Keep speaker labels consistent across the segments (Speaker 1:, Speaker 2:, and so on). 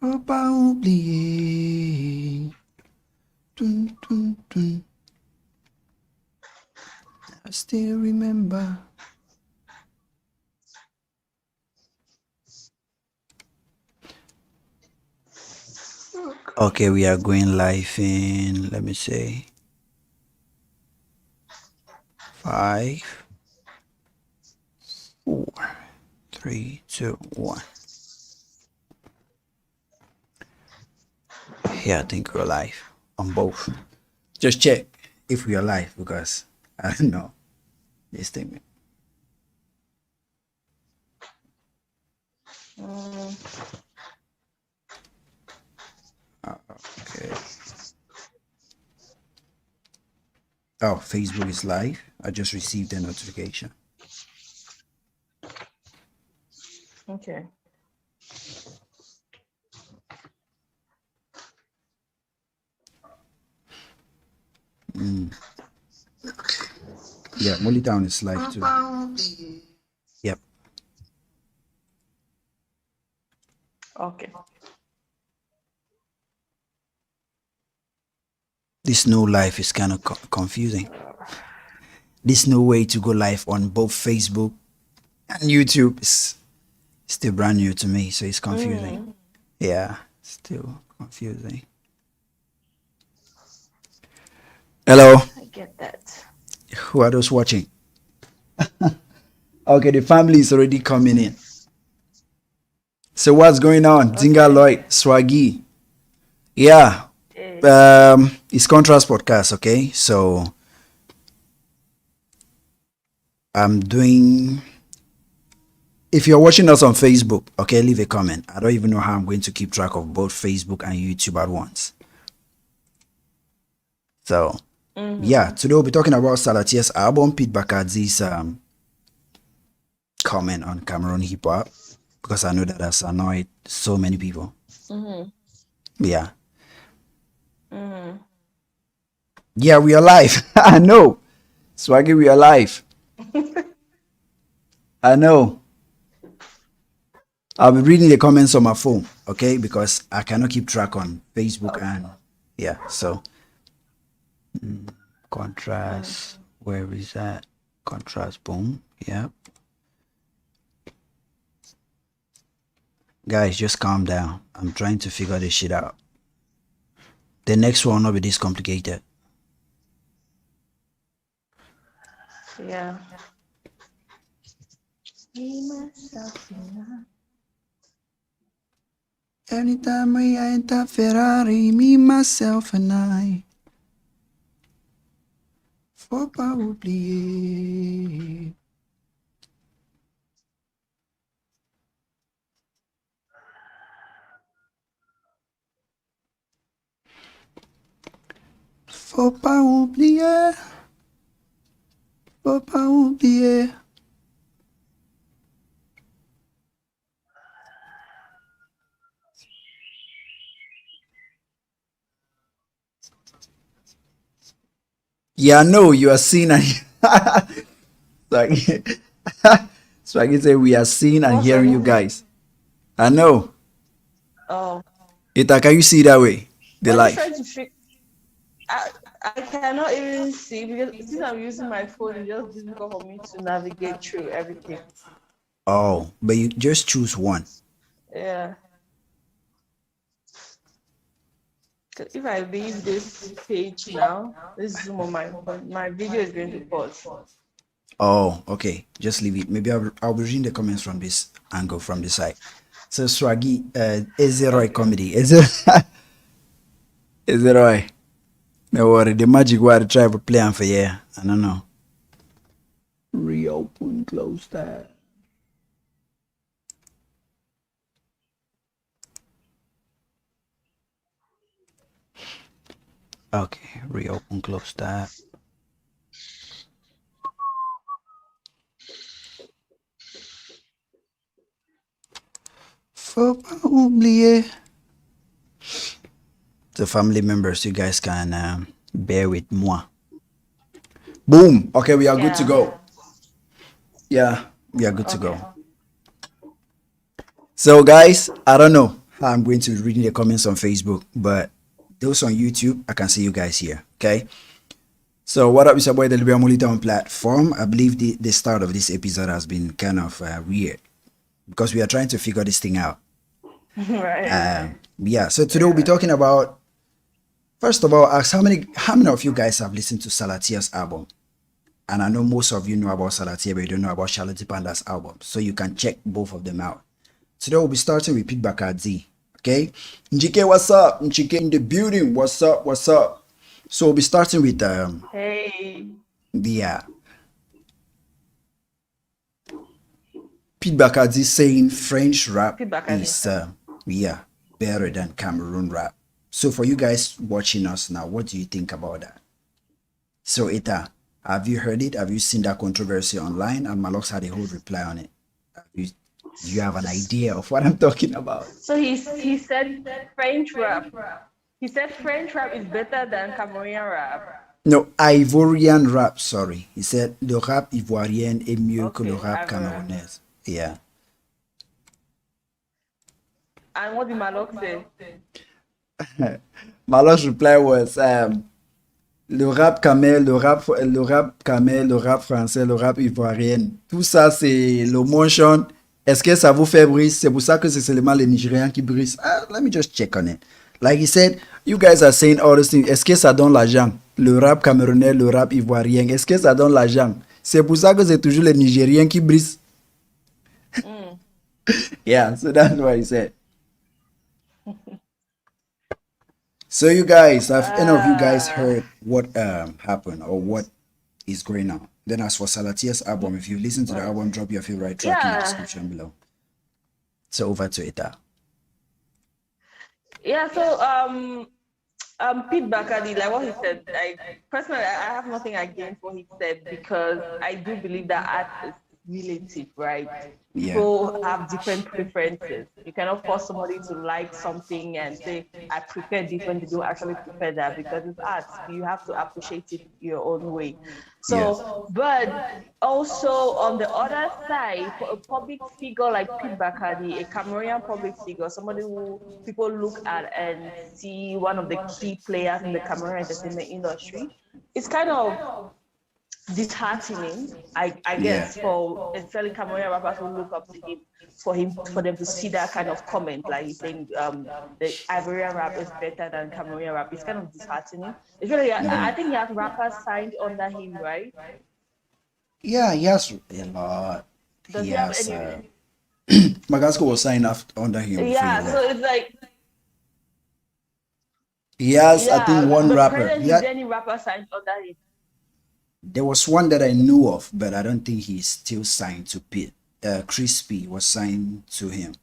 Speaker 1: Faut pas oublier. Dun, dun, dun. I still remember. Okay, we are going live in, let me say, 5, 4, 3, 2, 1. Yeah, I think we're live on both. Just check if we are live because I don't know this thing. Okay. Oh, Facebook is live. I just received a notification.
Speaker 2: Okay.
Speaker 1: Yeah, Molly Town is live too. Yep.
Speaker 2: Okay.
Speaker 1: This new life is kind of confusing. This new way to go live on both Facebook and YouTube is still brand new to me, so it's confusing. Yeah, still confusing. Hello,
Speaker 2: I get that.
Speaker 1: who are those watching? Okay, the family is already coming in. So what's going on?
Speaker 2: Okay.
Speaker 1: Zinga Lloyd, Swaggy. Yeah, it's Contrast Podcast, okay? So I'm doing. If you're watching us on Facebook, okay, leave a comment. I don't even know how I'm going to keep track of both Facebook and YouTube at once. So, yeah, today we'll be talking about Salatier's album, Pete Bacardi's comment on Cameroon hip hop, because I know that has annoyed so many people. Yeah. Yeah, we are live. I know. Swaggy, we are live. I know. I'll be reading the comments on my phone, okay? Because I cannot keep track on Facebook and yeah, so contrast, where is that? Contrast, boom, yep. Guys, just calm down. I'm trying to figure this shit out. The next one will not be this complicated.
Speaker 2: Yeah. Me, myself, and I.
Speaker 1: Anytime I enter Ferrari, me, myself, and I. Faut pas oublier. Faut pas oublier. Faut pas oublier. Yeah, I know you are seeing and Swaggy. Swaggy say we are seeing and
Speaker 2: What's
Speaker 1: hearing you
Speaker 2: that?
Speaker 1: guys. I know.
Speaker 2: Oh.
Speaker 1: Ita, can you see that way? The
Speaker 2: I'm
Speaker 1: life.
Speaker 2: trying to fix. I cannot even see because since I'm using my phone, it's just difficult for me to navigate through everything.
Speaker 1: Oh, but you just choose one.
Speaker 2: Yeah. 'Cause if I leave this page now, this Zoom on my phone, my video is going to pause.
Speaker 1: Oh, okay. Just leave it. Maybe I'll be reading the comments from this angle, from the side. So Swaggy, is it right comedy? Is it is it right? No worry, the magic word try to play on for yeah. I don't know. Reopen, close that. Okay, reopen, close that. Faut pas oublier. The family members, you guys can bear with moi. Boom. Okay, we are good to go. Yeah, we are good to go. So, guys, I don't know. I'm going to be reading the comments on Facebook, but those on YouTube, I can see you guys here. Okay. So what up, it's your boy the Libyan Mulitown platform. I believe the start of this episode has been kind of weird because we are trying to figure this thing out.
Speaker 2: Right.
Speaker 1: Yeah. So today we'll be talking about. First of all, ask how many of you guys have listened to Salatia's album? And I know most of you know about Salatia, but you don't know about Charlotte Panda's album. So you can check both of them out. Today we'll be starting with Pete Bacardi. Okay. Njike, what's up? Njike in the building. What's up? What's up? So we'll be starting with
Speaker 2: Hey.
Speaker 1: yeah. Pete Bacardi saying French rap
Speaker 2: Feedback.
Speaker 1: is yeah, better than Cameroon rap. So for you guys watching us now, what do you think about that? So Ita, have you heard it? Have you seen that controversy online? And Malox had a whole reply on it. Do you have an idea of what I'm talking about?
Speaker 2: So he said French rap. He said French rap is better than Cameroonian rap.
Speaker 1: No, Ivorian rap, sorry. He said le rap ivoirien est mieux que le
Speaker 2: Okay,
Speaker 1: rap
Speaker 2: Ivorian.
Speaker 1: camerounais. Yeah.
Speaker 2: And what did Malok say?
Speaker 1: Malox's reply was le rap camel, le rap camel, le rap français, le rap ivoirien. Tout ça, c'est le motion. Est-ce que ça vous fait brise? C'est pour ça que c'est seulement les Nigérians qui brisent. Let me just check on it. Like he said, you guys are saying all these things. Est-ce que ça donne l'argent? Le rap camerounais, le rap ivoirien. Est-ce que ça donne l'argent? C'est pour ça que c'est toujours les Nigériens qui brisent. Yeah, so that's what he said. So you guys, have any of you guys heard what happened or what is going on? Then as for Salatia's album, if you listen to the album, drop your favorite track in the
Speaker 2: Yeah.
Speaker 1: description below. So over to Ita.
Speaker 2: Yeah, so Pete Bacardi, like what he said, personally I have nothing against what he said because I do believe that art is relative, right?
Speaker 1: Yeah.
Speaker 2: People have different preferences. You cannot force somebody to like something and say, I prefer this when they don't actually prefer that because it's art. You have to appreciate it your own way. So, but also on the other side, for a public figure like Pete Bacardi, a Cameroonian public figure, somebody who people look at and see one of the key players in the Cameroon entertainment industry, it's kind of disheartening, I guess, for especially Cameroonian rappers who look up to him, for them to see that kind of comment, like he's saying the Ivorian rap is better than Cameroonian rap. It's kind of disheartening. It's really, I think he has rappers signed under him, right?
Speaker 1: Yeah, he has a lot.
Speaker 2: Does
Speaker 1: He
Speaker 2: he have
Speaker 1: has
Speaker 2: any?
Speaker 1: Magasco was signed under him before he
Speaker 2: Yeah, so
Speaker 1: left.
Speaker 2: it's like,
Speaker 1: He has, I
Speaker 2: yeah,
Speaker 1: think, one
Speaker 2: but
Speaker 1: rapper.
Speaker 2: presently,
Speaker 1: He
Speaker 2: is
Speaker 1: had,
Speaker 2: there any rapper signed under him?
Speaker 1: there was one that I knew of, but I don't think he's still signed to Pete. Crispy was signed to him.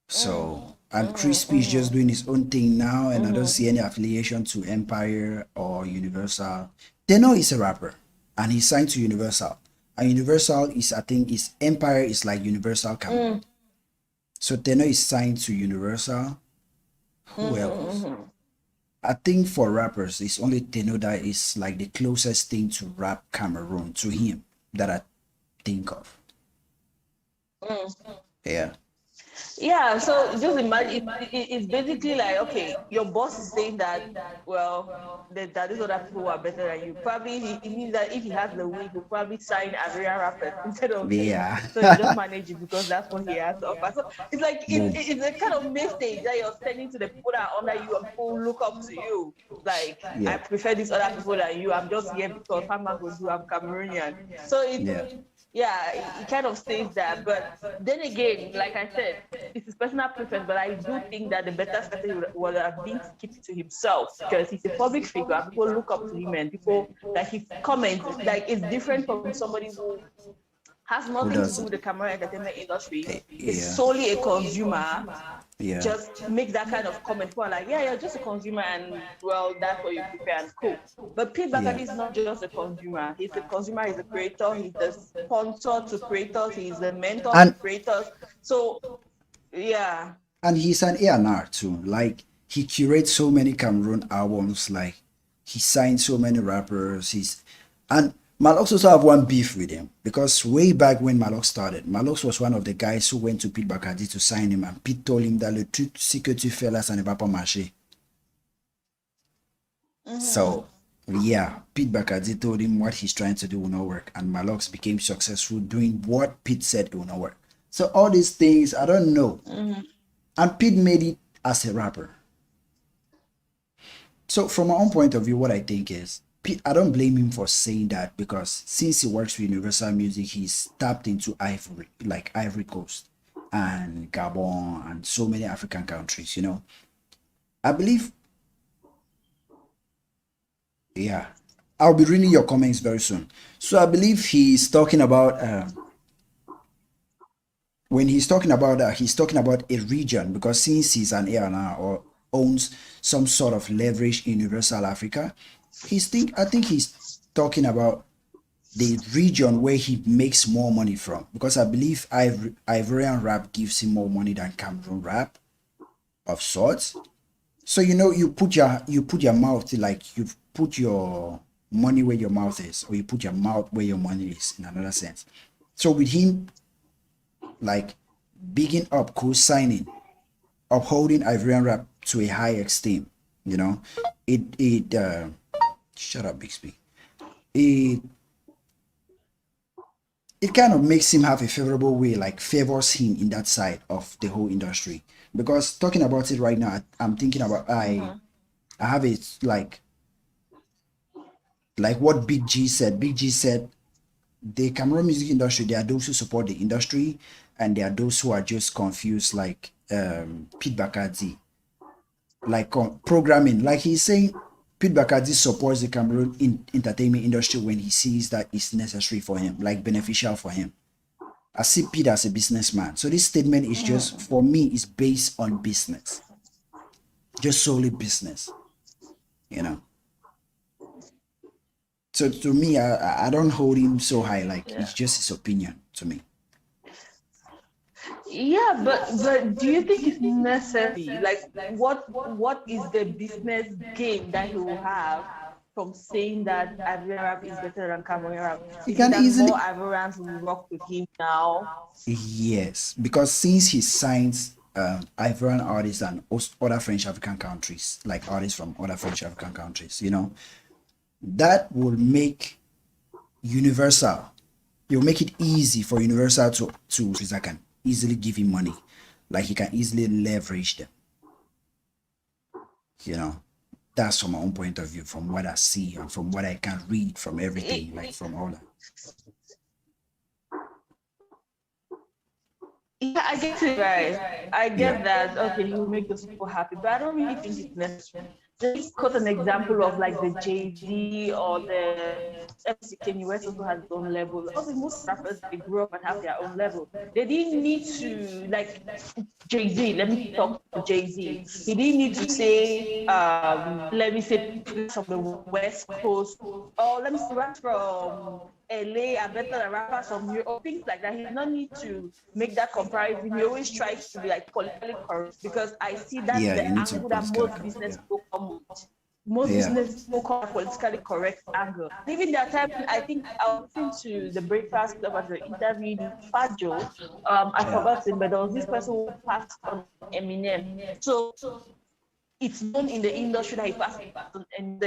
Speaker 1: So, and Crispy is just doing his own thing now, and I don't see any affiliation to Empire or Universal. They know he's a rapper, and he's signed to Universal. And Universal is, I think, is Empire is like Universal Cameroon. So Teno is signed to Universal. Who else? I think for rappers, it's only Teno that is like the closest thing to rap Cameroon to him that I think of. Yeah.
Speaker 2: Yeah, so just imagine it's basically like, okay, your boss is saying that, well, that these other people are better than you. Probably he means that if he has the win, he'll probably sign Ivorian rappers instead of you.
Speaker 1: Yeah.
Speaker 2: So you just manage it because that's what he has to offer. So it's like it's a kind of message that you're sending to the people that are under you and people look up to you. Like, I prefer these other people than you. I'm just here because I'm Cameroonian. So it's yeah, it kind of says that. But then again, like I said, it's his personal preference. But I do think that the better strategy would have been to keep it to himself because he's a public figure. And people look up to him, and people like his comments. Like, it's different from somebody who has nothing to do with the camera entertainment industry. Is solely a consumer. Just make that kind of comment. People are like, yeah, you're just a consumer, and well, that's what you prefer, and cool. But Pete Bacardi is not just a consumer. He's a consumer. He's a creator. He's the sponsor to creators. He's the mentor to creators. So, yeah.
Speaker 1: And he's an A&R too. Like, he curates so many Cameroon albums. Like, he signed so many rappers. And Malox also have one beef with him because way back when Malox started, Malox was one of the guys who went to Pete Bacardi to sign him, and Pete told him that le truc c'est que tu fais là, ça ne va pas marcher. So yeah, Pete Bacardi told him what he's trying to do will not work, and Malox became successful doing what Pete said it will not work. So all these things, I don't know. And Pete made it as a rapper. So from my own point of view, what I think is Pete, I don't blame him for saying that because since he works with Universal Music, he's tapped into Ivory, like Ivory Coast and Gabon and so many African countries, you know. I believe, yeah, I'll be reading your comments very soon. So I believe he's talking about when he's talking about a region because since he's an A&R or owns some sort of leverage in Universal Africa, I think he's talking about the region where he makes more money from because I believe Ivorian rap gives him more money than Cameroon rap of sorts. So you know you put your mouth like you put your money where your mouth is, or you put your mouth where your money is in another sense. So with him like bigging up, co-signing, upholding Ivorian rap to a high esteem, you know, it shut up Bixby. It it kind of makes him have a favorable way, like favors him in that side of the whole industry. Because talking about it right now, I'm thinking about I have it like what Big G said. Big G said the Cameroon music industry, there are those who support the industry and there are those who are just confused, like Pete Bacardi, like programming. Like he's saying, Pete Bacardi supports the Cameroon entertainment industry when he sees that it's necessary for him, like beneficial for him. I see Pete as a businessman. So this statement is just, for me, is based on business, just solely business, you know. So to me, I don't hold him so high. Like it's just his opinion to me.
Speaker 2: Yeah, but do you think it's necessary? Like, what is the business gain that he will have from saying that Ivorian rap is better than Cameroon rap?
Speaker 1: He
Speaker 2: Is it
Speaker 1: can
Speaker 2: that more
Speaker 1: easily,
Speaker 2: Ivorians will rock with him now?
Speaker 1: yes, because since he signs Ivorian artists and other French African countries, like artists from other French African countries, you know, that will make Universal, it will make it easy for Universal to I can easily give him money, like he can easily leverage them, you know. That's from my own point of view, from what I see and from what I can read from everything, like from all that.
Speaker 2: Yeah, I get it, right. I get
Speaker 1: Yeah,
Speaker 2: that. Okay, you make those people happy, but I don't really think it's necessary. Just quote an example of like the Jay-Z or the MC Kanye West also has his own level. Also, most rappers they grew up and have their own level. They didn't need to like Jay-Z. Let me talk to Jay-Z. He didn't need to say, let me say from the West Coast, or let me say rappers from LA are better than rappers from New York, or things like that. He did not need to make that comparison. He always tries to be like politically correct because I see that's
Speaker 1: yeah,
Speaker 2: the
Speaker 1: you need to be
Speaker 2: angle that
Speaker 1: politically
Speaker 2: most
Speaker 1: correct.
Speaker 2: business
Speaker 1: Yeah,
Speaker 2: people come with. Most
Speaker 1: yeah,
Speaker 2: business people come with politically correct angle. Even that time, I think I was listening to the Breakfast Club as the interview Fajo. I
Speaker 1: yeah.
Speaker 2: forgot him, but there was this person who passed on Eminem. So it's known in the industry that he passed on, and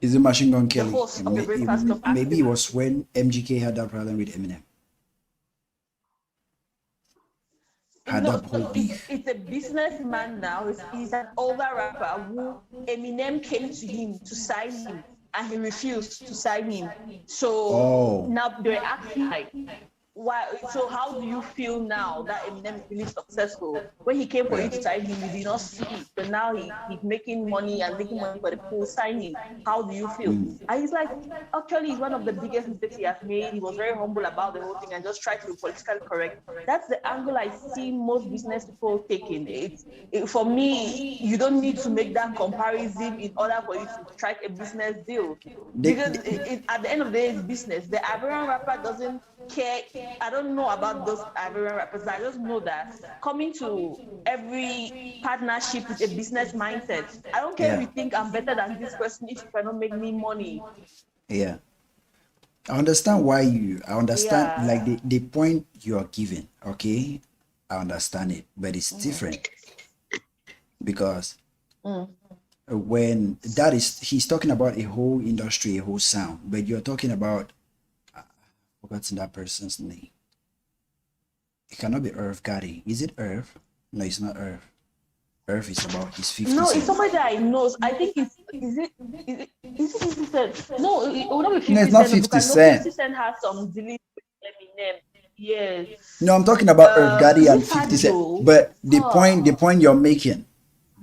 Speaker 1: Is it Machine Gun
Speaker 2: the
Speaker 1: Kelly?
Speaker 2: host of the Breakfast Club asked
Speaker 1: Maybe it
Speaker 2: him.
Speaker 1: was when MGK had that problem with Eminem, had
Speaker 2: No,
Speaker 1: that
Speaker 2: so
Speaker 1: whole beef.
Speaker 2: it's a businessman now. He's an older rapper who Eminem came to him to sign him, and he refused to sign him. So
Speaker 1: Oh,
Speaker 2: now they're asking like, why? So how do you feel now that Eminem is really successful? When he came for
Speaker 1: yeah,
Speaker 2: you to sign him, you did not see it, but now he's making money and making money for the people signing. How do you feel? And he's like, actually, it's one of the biggest mistakes he has made. He was very humble about the whole thing and just tried to be politically correct. That's the angle I see most business people taking. For me, you don't need to make that comparison in order for you to strike a business deal. Because
Speaker 1: they
Speaker 2: at the end of the day, it's business. The Ivorian rapper doesn't care. I don't know about those Ivorian rappers. I just know that coming to every partnership with a business mindset. I don't care if
Speaker 1: yeah,
Speaker 2: you think I'm better than this person if you cannot make me money.
Speaker 1: yeah. I understand why I understand like
Speaker 2: Yeah.
Speaker 1: the point you are giving, okay? I understand it, but it's
Speaker 2: Mm-hmm.
Speaker 1: different because
Speaker 2: Mm.
Speaker 1: when that is he's talking about a whole industry, a whole sound, but you're talking about forgotten that person's name. It cannot be Earth Gotti. Is it Earth? No, it's not Earth. Earth is about his 50
Speaker 2: No, it's
Speaker 1: Cent.
Speaker 2: somebody that I know. I think it's is it 50 Cent? No, it will not be
Speaker 1: No, it's
Speaker 2: 50
Speaker 1: not
Speaker 2: Cent
Speaker 1: 50
Speaker 2: because I know 50
Speaker 1: Cent.
Speaker 2: Cent has some dealings with Eminem. Yes.
Speaker 1: No, I'm talking about Earth
Speaker 2: Is
Speaker 1: Gotti and
Speaker 2: it
Speaker 1: 50
Speaker 2: Fat
Speaker 1: Cent.
Speaker 2: Joe?
Speaker 1: But
Speaker 2: Huh.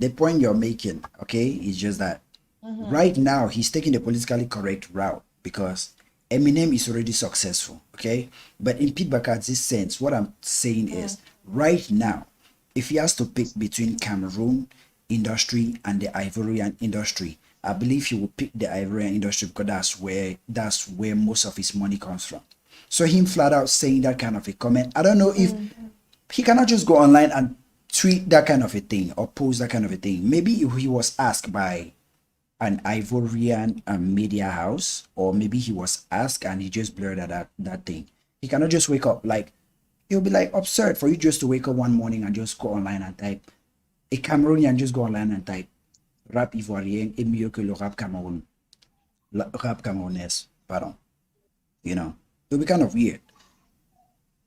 Speaker 1: the point you're making, okay, is just that
Speaker 2: Mm-hmm.
Speaker 1: right now he's taking the politically correct route because Eminem is already successful, okay? But in Pete Bacardi's sense, what I'm saying is right now, if he has to pick between Cameroon industry and the Ivorian industry, I believe he will pick the Ivorian industry because that's where most of his money comes from. So him flat out saying that kind of a comment, I don't know if
Speaker 2: Mm-hmm.
Speaker 1: he cannot just go online and tweet that kind of a thing or post that kind of a thing. Maybe if he was asked by an Ivorian media house, or maybe he was asked and he just blurred out that thing. He cannot just wake up like it'll be like absurd for you just to wake up one morning and just go online and type a Cameroonian just go online and type rap Ivoirien est mieux que le rap Cameroun, rap Camerounais, pardon. You know, it'll be kind of weird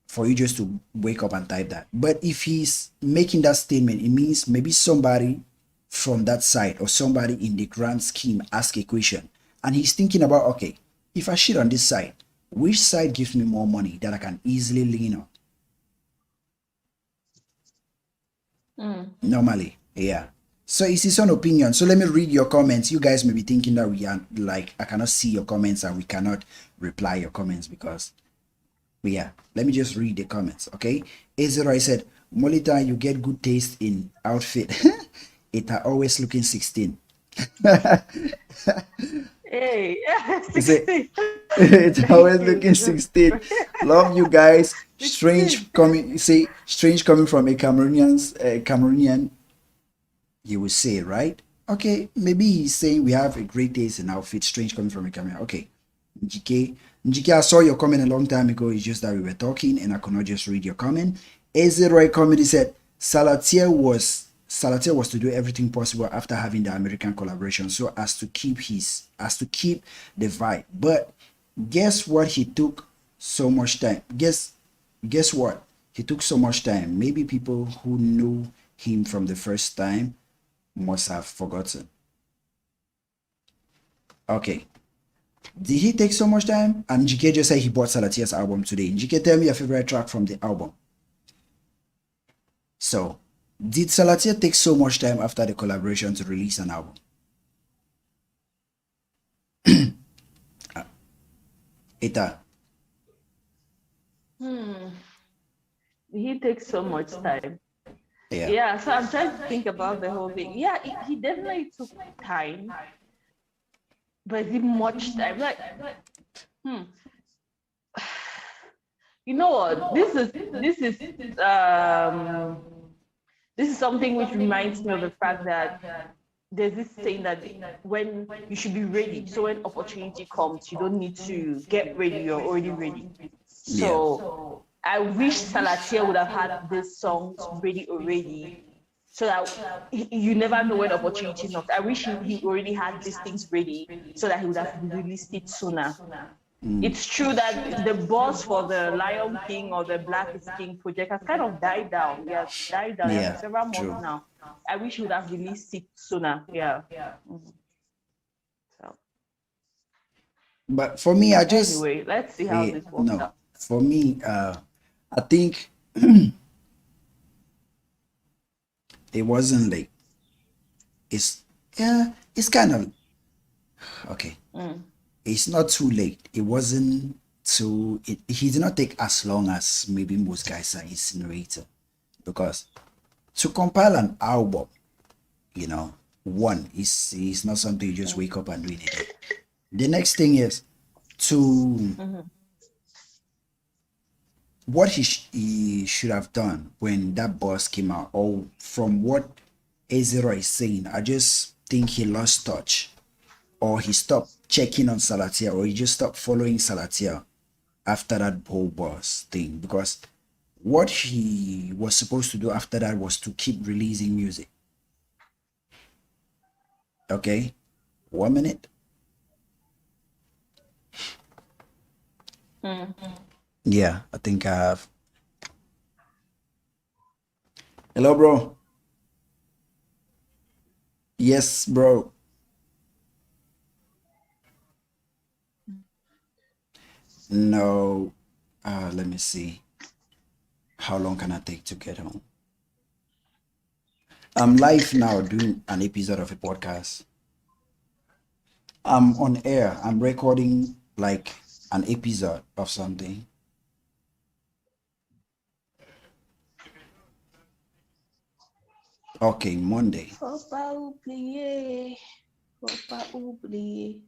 Speaker 1: for you just to wake up and type that. But if he's making that statement, it means maybe somebody from that side or somebody in the grand scheme ask a question and he's thinking about, okay, if I shit on this side, which side gives me more money that I can easily lean on?
Speaker 2: Mm.
Speaker 1: Normally, yeah. So it's his own opinion. So let me read your comments. You guys may be thinking that we are like I cannot see your comments and we cannot reply your comments because but yeah, let me just read the comments, okay? Ezra said, Molita, you get good taste in outfit. It are always looking 16.
Speaker 2: Hey,
Speaker 1: Say,
Speaker 2: 16.
Speaker 1: it's always
Speaker 2: Hey,
Speaker 1: looking 16. Love you guys.
Speaker 2: 16.
Speaker 1: Strange coming from a Cameroonian, you will say, right? Okay, maybe he's saying we have a great taste in outfit. Strange coming from a Cameroonian. Okay. Njike, I saw your comment a long time ago. It's just that we were talking and I could not just read your comment. Roy Comedy said Salatier was to do everything possible after having the American collaboration so as to keep the vibe. But guess what? He took so much time. Guess what? He took so much time. Maybe people who knew him from the first time must have forgotten. Okay. Did he take so much time? And GK just said he bought Salatier's album today. GK, tell me your favorite track from the album. So, did Salatier take so much time after the collaboration to release an album? Eta.
Speaker 2: Hmm. He takes so much time.
Speaker 1: Yeah.
Speaker 2: Yeah, so I'm trying to think about the whole thing. Yeah, he definitely took time, but is it much time? Like, hmm. You know what? Um this is something which reminds me of the fact that there's this saying that when you should be ready. So when opportunity comes, you don't need to get ready, you're already ready.
Speaker 1: Yeah.
Speaker 2: So I wish Salatier would have had this songs ready already so that you never know when opportunity knocks. I wish he already had these things ready so that he would have released it sooner. It's true that the buzz for the Lion King or the Black is King project has kind of died down. Yeah, died down. Yeah, for
Speaker 1: Yeah.
Speaker 2: several months
Speaker 1: True.
Speaker 2: now. I wish he would have released it sooner. Yeah. Mhm. So
Speaker 1: But for me, I just
Speaker 2: anyway, let's see how this works
Speaker 1: no.
Speaker 2: out.
Speaker 1: For me, I think it wasn't late. It's yeah, it's kind of okay.
Speaker 2: Mm.
Speaker 1: It's not too late. It wasn't too. He did not take as long as maybe most guys are insinuating, because to compile an album, you know, one is not something you just
Speaker 2: Mm.
Speaker 1: wake up and do in a day. The next thing is to
Speaker 2: Mm-hmm.
Speaker 1: what he should have done when that buzz came out, or from what Ezra is saying. I just think he lost touch or he stopped checking on Salatia, or he just stopped following Salatia after that whole boss thing, because what he was supposed to do after that was to keep releasing music. Okay, 1 minute. Yeah, I think I have. Hello, bro. Yes, bro. No. Let me see. How long can I take to get home? I'm live now doing an episode of a podcast. I'm on air. I'm recording like an episode of something. Okay, Monday.
Speaker 2: Faut pas oublier. Faut pas oublier.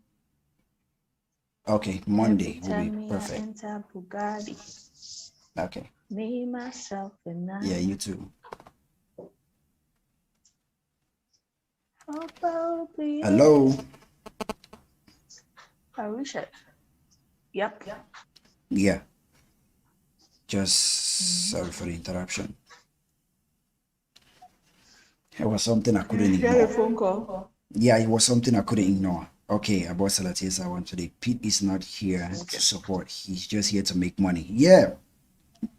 Speaker 1: Okay, Monday will be perfect.
Speaker 2: Enter Bacardi.
Speaker 1: Okay.
Speaker 2: Me, myself, and I.
Speaker 1: Yeah, you too. Hello.
Speaker 2: I wish it. Yep.
Speaker 1: Yeah. Just sorry for the interruption. It was something I couldn't ignore.
Speaker 2: A phone call.
Speaker 1: Yeah, it was something I couldn't ignore. Okay, about Salatiel, I want today. Pete is not here to support. He's just here to make money. Yeah.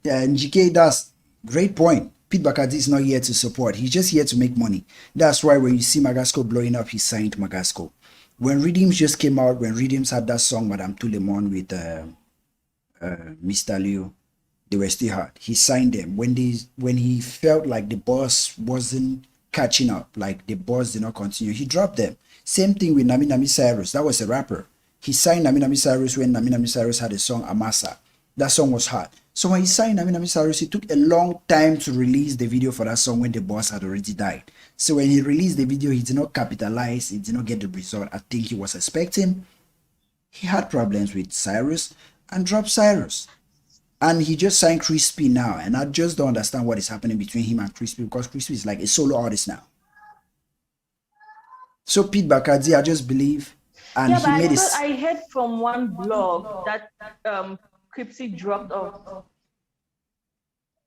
Speaker 1: And GK, that's great point. Pete Bacardi is not here to support. He's just here to make money. That's why when you see Magasco blowing up, he signed Magasco. When Rhythms just came out, when Rhythms had that song Madame Tout le Monde with Mr. Leo, they were still hard. He signed them. When he felt like the boss wasn't catching up, like the boss did not continue, he dropped them. Same thing with Nami Nami Cyrus. That was a rapper. He signed Nami Nami Cyrus when Nami Nami Cyrus had a song Amasa. That song was hard. So when he signed Nami Nami Cyrus, it took a long time to release the video for that song when the boss had already died. So when he released the video, he did not capitalize. He did not get the result I think he was expecting. He had problems with Cyrus and dropped Cyrus. And he just signed Crispy now. And I just don't understand what is happening between him and Crispy, because Crispy is like a solo artist now. So Pete Bacardi, I just believe, and
Speaker 2: yeah,
Speaker 1: he made it.
Speaker 2: I heard from one blog that Crispy dropped off.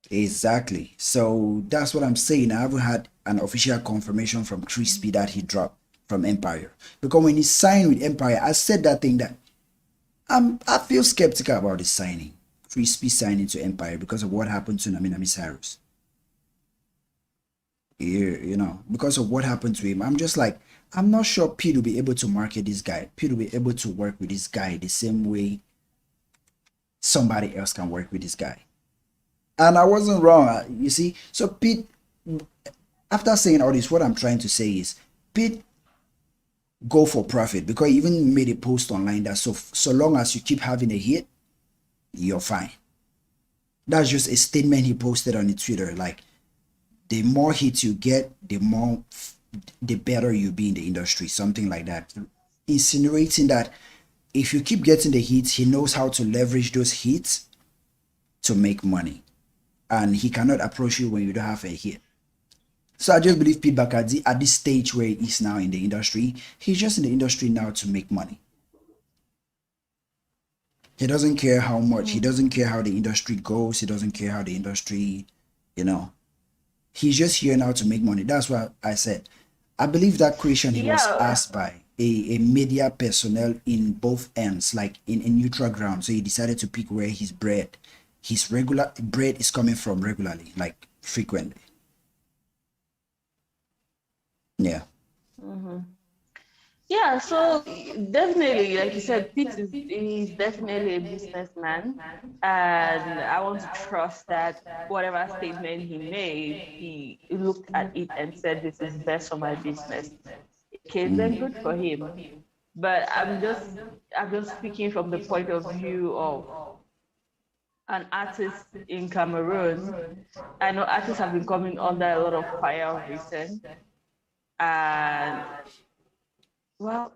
Speaker 1: Exactly. So that's what I'm saying. I haven't had an official confirmation from Crispy that he dropped from Empire. Because when he signed with Empire, I said that thing that I feel skeptical about his signing. Crispy signing to Empire because of what happened to Nami Nami Cyrus. You know, because of what happened to him, I'm just like, I'm not sure Pete will be able to market this guy. Pete will be able to work with this guy the same way somebody else can work with this guy. And I wasn't wrong, you see. So Pete, after saying all this, what I'm trying to say is Pete go for profit, because he even made a post online that so long as you keep having a hit, you're fine. That's just a statement he posted on his Twitter. Like, the more hits you get, the better you be in the industry, something like that, insinuating that if you keep getting the hits, he knows how to leverage those hits to make money, and he cannot approach you when you don't have a hit. So I just believe Pete Bacardi, at this stage where he is now in the industry, he's just in the industry now to make money. He doesn't care how much, he doesn't care how the industry goes, he doesn't care how the industry, you know, he's just here now to make money. That's what I said. I believe that question he was asked by a media personnel in both ends, like in neutral ground. So he decided to pick where his regular bread is coming from regularly, like frequently. Yeah.
Speaker 2: Yeah, so definitely, like you said, Pete is definitely a businessman, and I want to trust that whatever statement he made, he looked at it and said, "This is best for my business." Okay, then good for him. But I'm just speaking from the point of view of an artist in Cameroon. I know artists have been coming under a lot of fire of recent, and well,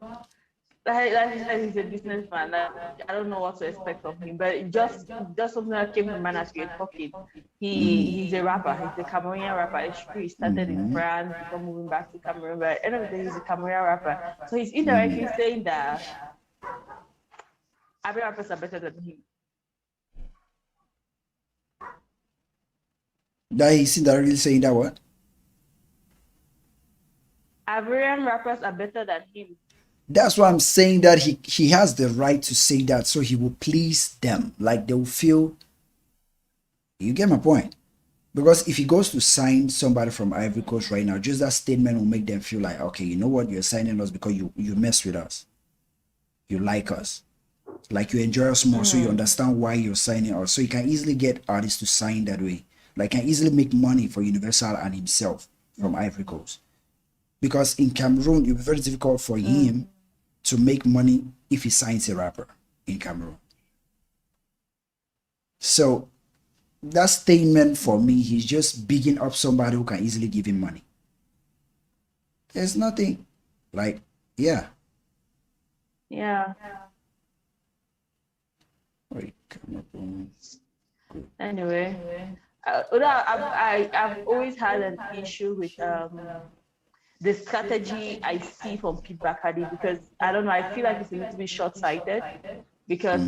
Speaker 2: like he said, he's a businessman. Like, I don't know what to expect from him, but just something that came to mind as we were talking. He's a rapper. He's a Cameroonian rapper. It's true. He started in France before moving back to Cameroon, but at the end of the day, he's a Cameroonian rapper. So he's indirectly saying that other rappers are better than him.
Speaker 1: That he's indirectly saying that what?
Speaker 2: Ivorian rappers are better than him.
Speaker 1: That's why I'm saying that he has the right to say that, so he will please them. Like they will feel. You get my point? Because if he goes to sign somebody from Ivory Coast right now, just that statement will make them feel like, okay, you know what, you're signing us because you mess with us, you like us, like you enjoy us more, so you understand why you're signing us. So you can easily get artists to sign that way. Like can easily make money for Universal and himself from Ivory Coast. Because in Cameroon, it will be very difficult for him to make money if he signs a rapper in Cameroon. So that statement for me, he's just bigging up somebody who can easily give him money. There's nothing like, yeah.
Speaker 2: Yeah.
Speaker 1: Wait, Cameroon.
Speaker 2: Anyway, I've always had an issue with the strategy I see from Pete Bacardi, because I don't know, I feel like it's a little bit short-sighted, because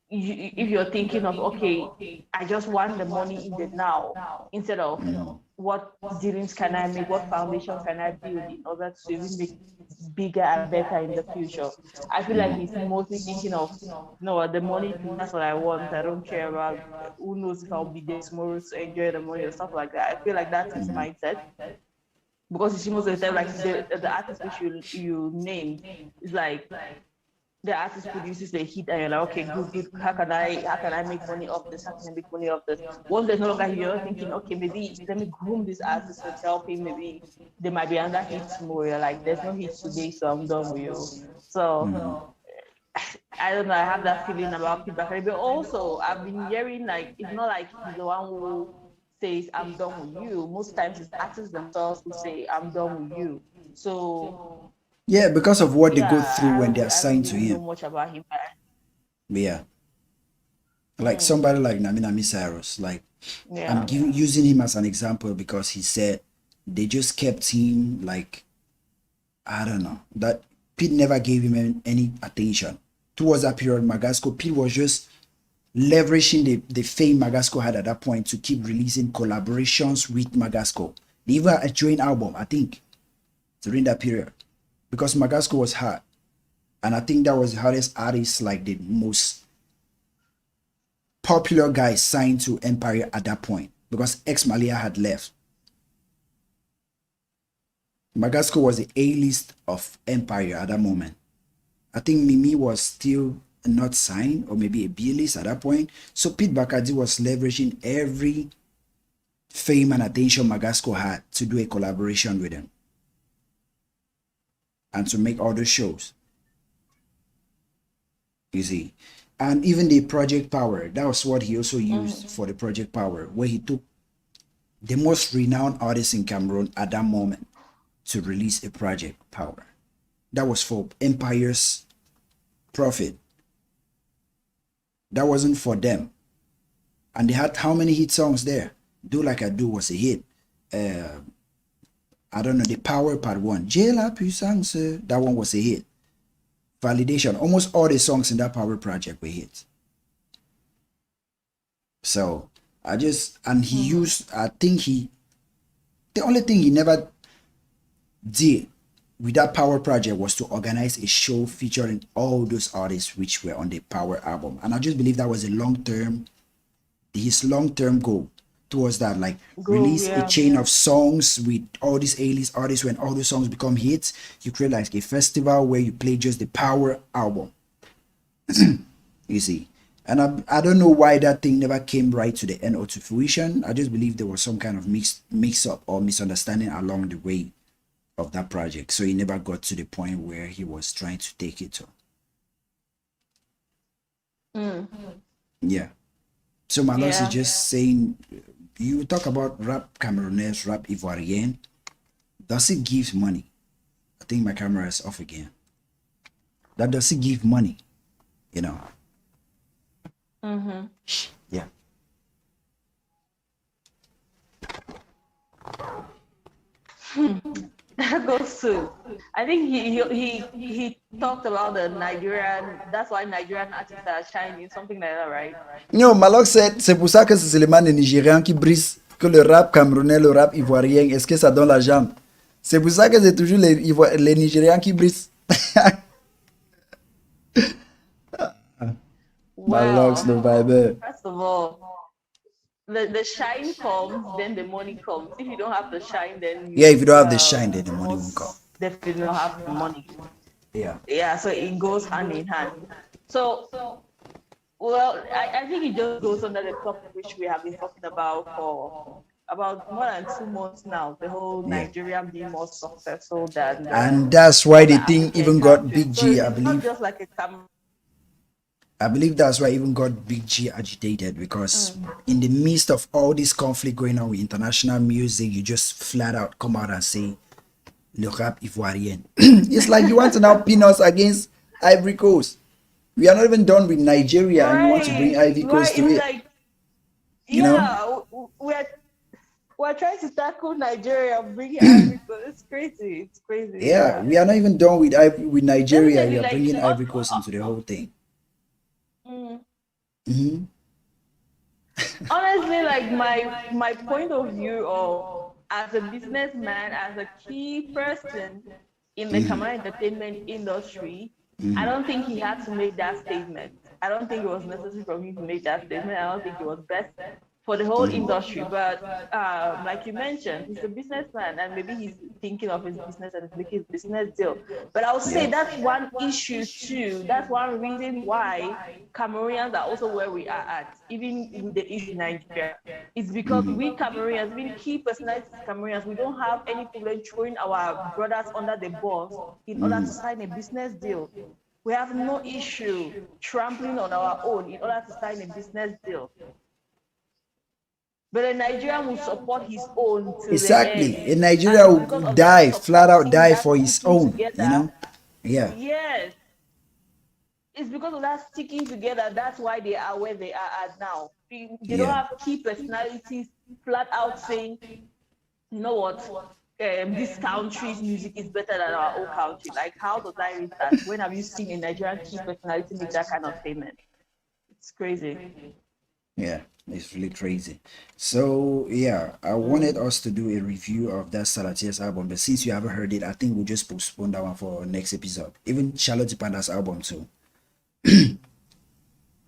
Speaker 2: if you're thinking of, okay, I just want the money in the now, instead of what dealings can I make, what foundation can I build in order to even make bigger and better in the future. I feel like he's mostly thinking of, no, the money, that's what I want. I don't care about who knows if I'll be there tomorrow to enjoy the money or stuff like that. I feel like that's his mindset. Because you see most of the time, like the artist which you named is like the artist produces the hit and you're like, okay, good. How can I make money off this? How can I make money off this? Once there's no longer, you're thinking, okay, maybe let me groom this artist and help him. Maybe there might be another hit tomorrow. You're like, there's no hit today, so I'm done with you. So I don't know. I have that feeling about Pete Bacardi, but also I've been hearing like it's not like he's the one who says I'm done with you. Most times it's artists themselves who say I'm done with you. So
Speaker 1: Yeah, because of what they go through
Speaker 2: yeah,
Speaker 1: when they are
Speaker 2: I don't
Speaker 1: signed to
Speaker 2: really know
Speaker 1: him.
Speaker 2: much about him. But,
Speaker 1: But yeah, like somebody like Nami Cyrus, like I'm
Speaker 2: yeah.
Speaker 1: using him as an example because he said they just kept him like, I don't know, that Pete never gave him any attention. Towards that period, Magasco, Pete was just leveraging the fame Magasco had at that point to keep releasing collaborations with Magasco. They even had a joint album, I think, during that period, because Magasco was hard. And I think that was the hardest artist, like the most popular guy signed to Empire at that point, because Ex Malia had left. Magasco was the A-list of Empire at that moment. I think Mimi was still not signed, or maybe a B-list at that point. So Pete Bacardi was leveraging every fame and attention Magasco had to do a collaboration with him and to make all the shows. You see, and even the Project Power, that was what he also used for the Project Power, where he took the most renowned artists in Cameroon at that moment to release a Project Power. That was for Empire's profit. That wasn't for them. And they had how many hit songs there? Do Like I Do was a hit. I don't know, the Power Part 1. J'ai la puissance. That one was a hit. Validation. Almost all the songs in that Power project were hits. So and he used, I think the only thing he never did with that Power project was to organize a show featuring all those artists which were on the Power album. And I just believe that was his long-term goal towards that, like release a chain of songs with all these A-list artists. When all those songs become hits, you create like a festival where you play just the Power album. You see. And I don't know why that thing never came right to the end or to fruition. I just believe there was some kind of mix-up or misunderstanding along the way of that project. So he never got to the point where he was trying to take it to. Yeah. So my loss is just saying, you talk about rap Cameroonese, rap Ivorian. Does it give money? I think my camera is off again. that doesn't give money, you know.
Speaker 2: Mm-hmm.
Speaker 1: Yeah.
Speaker 2: That goes to. I think he talked about the Nigerian. That's why Nigerian artists are shining, something like that, right?
Speaker 1: Non, Malok said, c'est pour ça que c'est seulement les Nigérians qui brisent, que le rap camerounais, le rap ivoirien, est-ce que ça donne la jambe? C'est pour ça que c'est toujours les Nigérians qui brisent. Malok's le
Speaker 2: Well,
Speaker 1: vibe.
Speaker 2: first of all, the shine comes, then the money comes. If you don't have the shine, then
Speaker 1: Yeah, if you
Speaker 2: you
Speaker 1: don't have the shine, then the money won't come.
Speaker 2: most definitely don't have the money.
Speaker 1: Yeah.
Speaker 2: Yeah, so it goes hand in hand. So, well, I think it just goes under the topic which we have been talking about for about more than 2 months now. The whole
Speaker 1: Yeah.
Speaker 2: Nigeria being more successful than
Speaker 1: And that's why
Speaker 2: other
Speaker 1: the thing
Speaker 2: African
Speaker 1: even got
Speaker 2: countries.
Speaker 1: Big
Speaker 2: So
Speaker 1: G, I
Speaker 2: it's not
Speaker 1: believe.
Speaker 2: just like a
Speaker 1: I believe that's why even got Big G agitated, because in the midst of all this conflict going on with international music, you just flat out come out and say le rap ivoirien. It's like you want to now pin us against Ivory Coast. We are not even done with Nigeria, and you want to bring Ivory Coast to
Speaker 2: It's
Speaker 1: it.
Speaker 2: like,
Speaker 1: You know?
Speaker 2: yeah, we're trying to tackle Nigeria, bring it Ivory Coast. It's crazy. It's crazy.
Speaker 1: Yeah, we are not even done with Nigeria.
Speaker 2: Definitely,
Speaker 1: You are
Speaker 2: like
Speaker 1: bringing Ivory Coast into the whole thing.
Speaker 2: mm,
Speaker 1: Hmm.
Speaker 2: honestly, like my point of view of as a businessman, as a key person in the Cameroon entertainment industry, I don't think he had to make that statement. I don't think it was necessary for him to make that statement. I don't think it was best for the whole industry. But like you mentioned, he's a businessman and maybe he's thinking of his business and making his business deal. But I would say that's one issue too. That's one reason why Cameroonians are also where we are at, even with the issue in Nigeria. It's because we Cameroonians, being key personalities Cameroonians, we don't have any problem throwing our brothers under the bus in order to sign a business deal. We have no issue trampling on our own in order to sign a business deal. But a Nigerian will support his own till the
Speaker 1: Exactly.
Speaker 2: end.
Speaker 1: In Nigeria,
Speaker 2: And it's
Speaker 1: will
Speaker 2: because of that
Speaker 1: die, flat out
Speaker 2: supporting,
Speaker 1: die
Speaker 2: that
Speaker 1: for his
Speaker 2: sticking
Speaker 1: own, you
Speaker 2: together.
Speaker 1: know? Yeah.
Speaker 2: Yes. It's because of that sticking together. That's why they are where they are at now. They don't have key personalities flat out saying, you know what, this country's music is better than our own country. Like, how does that read that? When have you seen a Nigerian key personality make that kind of statement? It's crazy.
Speaker 1: Yeah, it's really crazy. So yeah, I wanted us to do a review of that Salatiers album, but since you haven't heard it, I think we'll just postpone that one for next episode. Even Charlotte Panda's album too.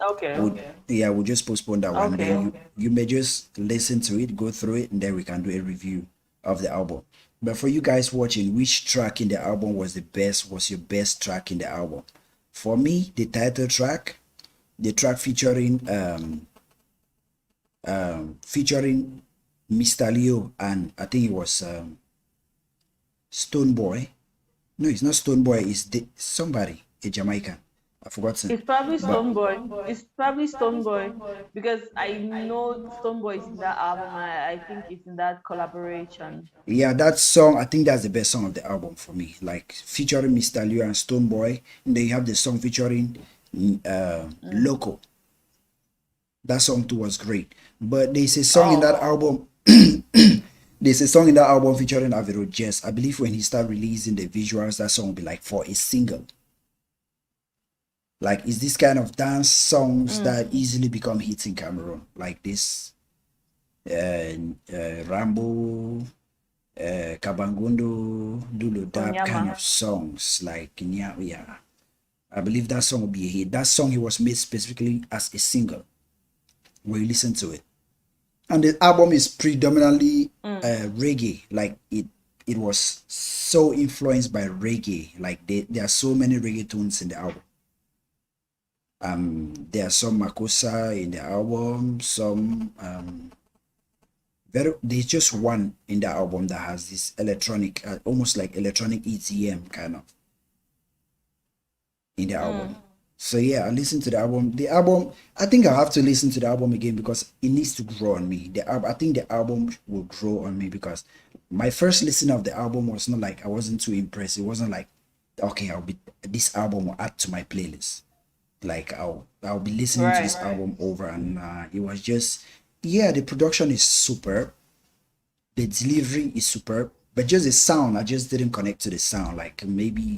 Speaker 2: Okay.
Speaker 1: Yeah, we'll just postpone that one.
Speaker 2: Okay.
Speaker 1: Then you may just listen to it, go through it, and then we can do a review of the album. But for you guys watching, which track in the album was your best track in the album? For me, the title track, the track featuring Mr. Leo, and I think it was Stone Boy. No, it's not Stone Boy, it's somebody, a Jamaican. I forgot.
Speaker 2: It's probably Stone Boy. It's probably Stone Boy because I know Stone Boy is in that album. I think it's in that collaboration.
Speaker 1: Yeah, that song, I think that's the best song of the album for me. Like featuring Mr. Leo and Stone Boy. And then you have the song featuring Loco. That song too was great. But there's a song in that album. There's a song in that album featuring Avero Jess. I believe when he started releasing the visuals, that song will be like for a single. Like, is this kind of dance songs that easily become hits in Cameroon, like this Rambo, Kabangundo, Dulu Dab kind of songs, like yeah. I believe that song will be a hit. That song, it was made specifically as a single when you listen to it. And the album is predominantly reggae. Like it was so influenced by reggae. Like there are so many reggae tunes in the album. There are some Makossa in the album, some there's just one in the album that has this electronic, almost like electronic EDM kind of in the album. So yeah, I listened to the album. The album, I think I have to listen to the album again because it needs to grow on me. I think the album will grow on me because my first listen of the album was not like, I wasn't too impressed. It wasn't like okay, this album will add to my playlist. Like I'll be listening to
Speaker 2: Right.
Speaker 1: this album over, and it was just, yeah, the production is superb, the delivery is superb, but just the sound, I just didn't connect to the sound. Like maybe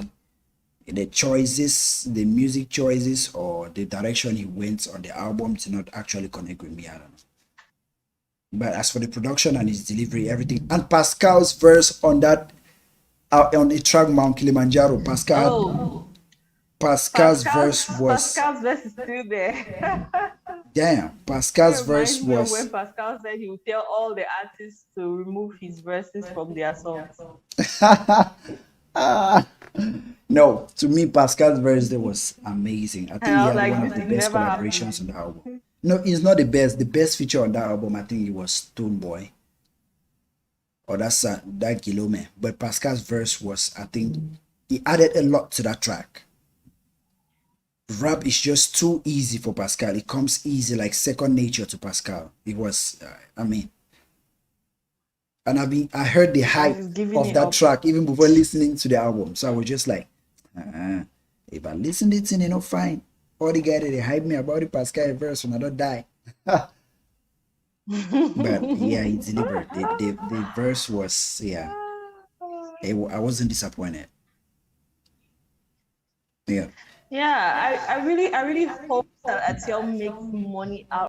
Speaker 1: the choices, the music choices, or the direction he went on the album did not actually connect with me. I don't know. But as for the production and his delivery, everything, and Pascal's verse on that on the track Mount Kilimanjaro,
Speaker 2: Oh,
Speaker 1: Pascal's verse was,
Speaker 2: Pascal's verse is still there.
Speaker 1: damn.
Speaker 2: It
Speaker 1: Pascal's verse
Speaker 2: reminds me of when
Speaker 1: was
Speaker 2: Pascal said he would tell all the artists to remove his verses from their songs.
Speaker 1: no, to me Pascal's verse there was amazing. I
Speaker 2: And
Speaker 1: think he
Speaker 2: I was
Speaker 1: had
Speaker 2: like,
Speaker 1: one of
Speaker 2: this
Speaker 1: the
Speaker 2: is
Speaker 1: best
Speaker 2: never
Speaker 1: collaborations on
Speaker 2: happening.
Speaker 1: the album. No, it's not the best. The best feature on that album, I think it was Stone Boy, or that's that Guillaume. But Pascal's verse was, I think, he added a lot to that track. Rap is just too easy for Pascal. It comes easy, like second nature to Pascal. It was, I mean, and I heard the
Speaker 2: It's like
Speaker 1: hype
Speaker 2: he's giving
Speaker 1: of
Speaker 2: it
Speaker 1: that
Speaker 2: up.
Speaker 1: track even before listening to the album. So I was just like, if I listen to it, you know, fine. All the guy that they hype me about the Pascal verse when I don't die. But yeah, he delivered. The verse was, yeah, I wasn't disappointed. Yeah.
Speaker 2: Yeah, I really hope that Atiel makes money out